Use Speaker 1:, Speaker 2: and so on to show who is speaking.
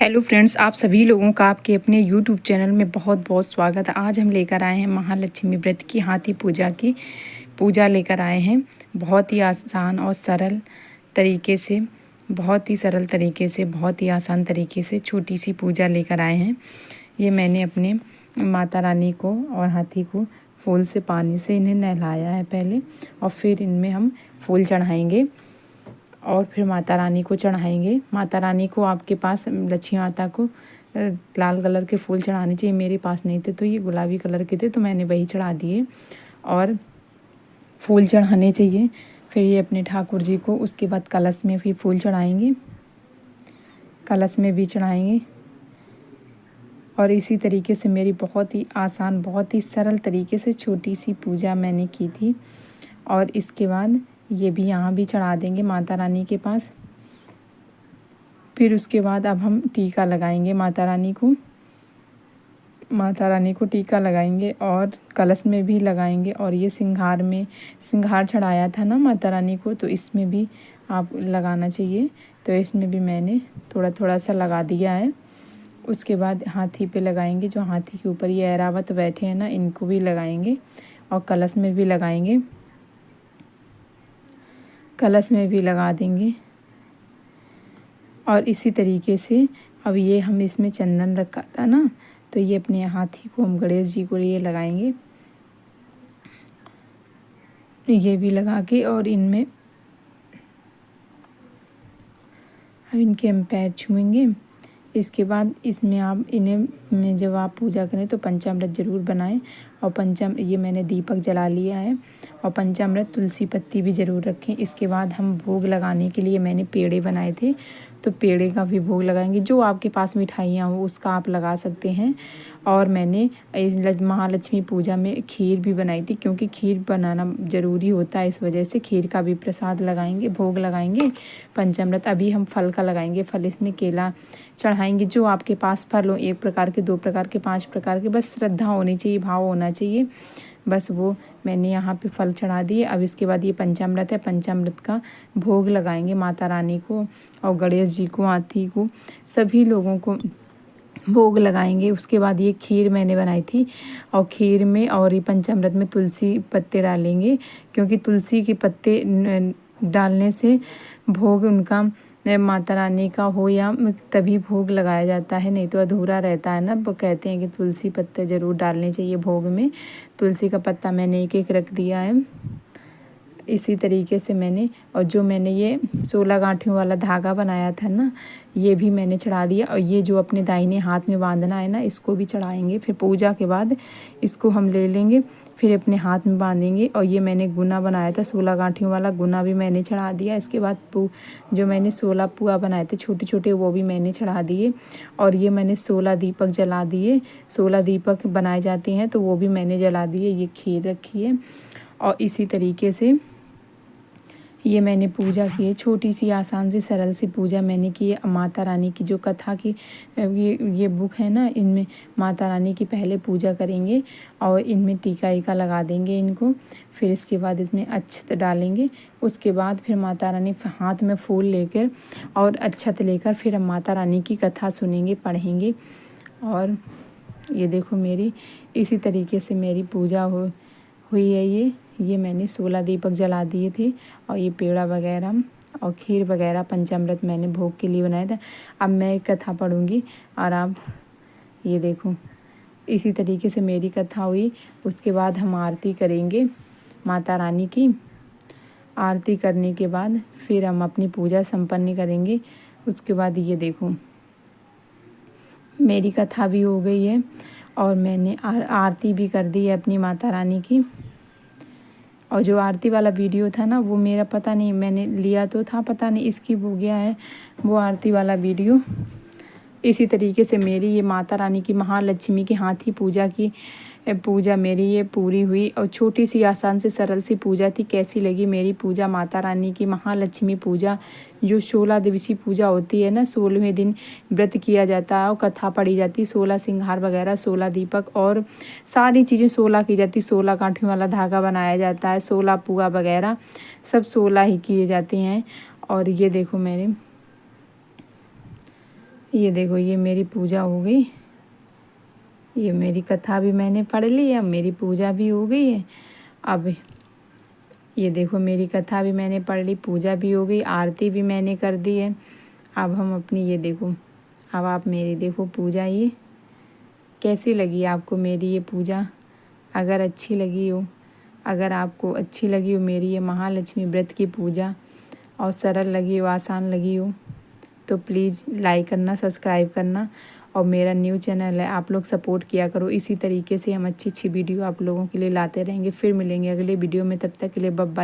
Speaker 1: Hello friends, आप सभी लोगों का आपके अपने यूट्यूब चैनल में बहुत बहुत स्वागत है। आज हम लेकर आए हैं महालक्ष्मी व्रत की हाथी पूजा की पूजा लेकर आए हैं। बहुत ही आसान और सरल तरीके से, बहुत ही सरल तरीके से, बहुत ही आसान तरीके से छोटी सी पूजा लेकर आए हैं। ये मैंने अपने माता रानी को और हाथी को फूल से, पानी से इन्हें नहलाया है पहले, और फिर इनमें हम फूल चढ़ाएंगे और फिर माता रानी को चढ़ाएंगे। माता रानी को आपके पास लक्ष्मी माता को लाल कलर के फूल चढ़ाने चाहिए। मेरे पास नहीं थे तो ये गुलाबी कलर के थे, तो मैंने वही चढ़ा दिए और फूल चढ़ाने चाहिए। फिर ये अपने ठाकुर जी को उसके बाद कलश में भी फूल चढ़ाएंगे, कलश में भी चढ़ाएंगे। और इसी तरीके से मेरी बहुत ही आसान, बहुत ही सरल तरीके से छोटी सी पूजा मैंने की थी। और इसके बाद ये भी यहाँ भी चढ़ा देंगे माता रानी के पास। फिर उसके बाद अब हम टीका लगाएंगे माता रानी को, माता रानी को टीका लगाएंगे और कलश में भी लगाएंगे। और ये सिंगार में, सिंगार चढ़ाया था ना माता रानी को, तो इसमें भी आप लगाना चाहिए। तो इसमें भी मैंने थोड़ा थोड़ा सा लगा दिया है। उसके बाद हाथी पे लगाएंगे, जो हाथी के ऊपर ये ऐरावत बैठे हैं ना, इनको भी लगाएंगे और कलश में भी लगाएंगे, कलश में भी लगा देंगे। और इसी तरीके से अब ये हम इसमें चंदन रखा था ना, तो ये अपने हाथी को हम गणेश जी को ये लगाएंगे, ये भी लगा के। और इनमें अब इनके हम पैर छुएंगे। इसके बाद इसमें आप इन्हें में जब आप पूजा करें तो पंचामृत ज़रूर बनाएं। और ये मैंने दीपक जला लिया है, और पंचामृत तुलसी पत्ती भी ज़रूर रखें। इसके बाद हम भोग लगाने के लिए मैंने पेड़े बनाए थे, तो पेड़े का भी भोग लगाएंगे। जो आपके पास मिठाइयाँ हो उसका आप लगा सकते हैं। और मैंने इस महालक्ष्मी पूजा में खीर भी बनाई थी, क्योंकि खीर बनाना ज़रूरी होता है, इस वजह से खीर का भी प्रसाद लगाएंगे, भोग लगाएंगे। पंचामृत अभी हम फल का लगाएंगे, फल इसमें केला चढ़ाएंगे। जो आपके पास फल हो, 1 प्रकार के, 2 प्रकार के, 5 प्रकार के, बस श्रद्धा होनी चाहिए, भाव होना चाहिए, बस वो मैंने यहाँ पे फल चढ़ा दिए। अब इसके बाद ये पंचामृत है, पंचामृत का भोग लगाएंगे माता रानी को और गणेश जी को, हाथी को, सभी लोगों को भोग लगाएंगे। उसके बाद ये खीर मैंने बनाई थी, और खीर में और ये पंचामृत में तुलसी पत्ते डालेंगे, क्योंकि तुलसी के पत्ते डालने से भोग उनका माता रानी का हो या तभी भोग लगाया जाता है, नहीं तो अधूरा रहता है ना। वो कहते हैं कि तुलसी पत्ते ज़रूर डालने चाहिए भोग में। तुलसी का पत्ता मैंने एक एक रख दिया है। इसी तरीके से मैंने, और जो मैंने ये 16 गांठियों वाला धागा बनाया था ना, ये भी मैंने चढ़ा दिया। और ये जो अपने दाहिने हाथ में बांधना है ना, इसको भी चढ़ाएंगे। फिर पूजा के बाद इसको हम ले लेंगे, फिर अपने हाथ में बांधेंगे। और ये मैंने गुना बनाया था 16 गांठियों वाला, गुना भी मैंने चढ़ा दिया। इसके बाद जो मैंने 16 पुआ बनाए थे छोटे छोटे, वो भी मैंने चढ़ा दिए। और ये मैंने 16 दीपक जला दिए, 16 दीपक बनाए जाते हैं तो वो भी मैंने जला दिए। ये खीर रखी है। और इसी तरीके से ये मैंने पूजा की है, छोटी सी आसान सी सरल सी पूजा मैंने की है। माता रानी की जो कथा की ये बुक है ना, इनमें माता रानी की पहले पूजा करेंगे और इनमें टीका ईका लगा देंगे इनको। फिर इसके बाद इसमें अक्षत डालेंगे। उसके बाद फिर माता रानी हाथ में फूल लेकर और अक्षत लेकर फिर हम माता रानी की कथा सुनेंगे, पढ़ेंगे। और ये देखो मेरी इसी तरीके से मेरी पूजा हुई है। ये मैंने 16 दीपक जला दिए थे, और ये पेड़ा वगैरह और खीर वगैरह पंचामृत मैंने भोग के लिए बनाया था। अब मैं एक कथा पढ़ूँगी और आप ये देखो, इसी तरीके से मेरी कथा हुई। उसके बाद हम आरती करेंगे माता रानी की। आरती करने के बाद फिर हम अपनी पूजा संपन्न करेंगे। उसके बाद ये देखो मेरी कथा भी हो गई है, और मैंने आरती भी कर दी है अपनी माता रानी की। और जो आरती वाला वीडियो था ना, वो मेरा पता नहीं, मैंने लिया तो था, पता नहीं इसकी हो गया है वो आरती वाला वीडियो। इसी तरीके से मेरी ये माता रानी की, महालक्ष्मी की हाथी पूजा की पूजा मेरी ये पूरी हुई। और छोटी सी आसान से सरल सी पूजा थी। कैसी लगी मेरी पूजा, माता रानी की महालक्ष्मी पूजा, जो 16 दिवसीय पूजा होती है ना, 16वें दिन व्रत किया जाता है और कथा पढ़ी जाती है। 16 सिंगार वगैरह, 16 दीपक और सारी चीज़ें 16 की जाती, 16 गांठियों वाला धागा बनाया जाता है, 16 पुआ वगैरह सब 16 ही किए जाते हैं। और ये देखो ये देखो, ये मेरी पूजा हो गई, ये मेरी कथा भी मैंने पढ़ ली है, अब मेरी पूजा भी हो गई है। अब ये देखो, मेरी कथा भी मैंने पढ़ ली, पूजा भी हो गई, आरती भी मैंने कर दी है। अब हम अपनी ये देखो, अब आप मेरी देखो पूजा, ये कैसी लगी आपको मेरी ये पूजा। अगर अच्छी लगी हो, अगर आपको अच्छी लगी हो मेरी ये महालक्ष्मी व्रत की पूजा और सरल लगी हो, आसान लगी हो, तो प्लीज़ लाइक करना, सब्सक्राइब करना। और मेरा न्यू चैनल है, आप लोग सपोर्ट किया करो। इसी तरीके से हम अच्छी अच्छी वीडियो आप लोगों के लिए लाते रहेंगे। फिर मिलेंगे अगले वीडियो में, तब तक के लिए बाय बाय।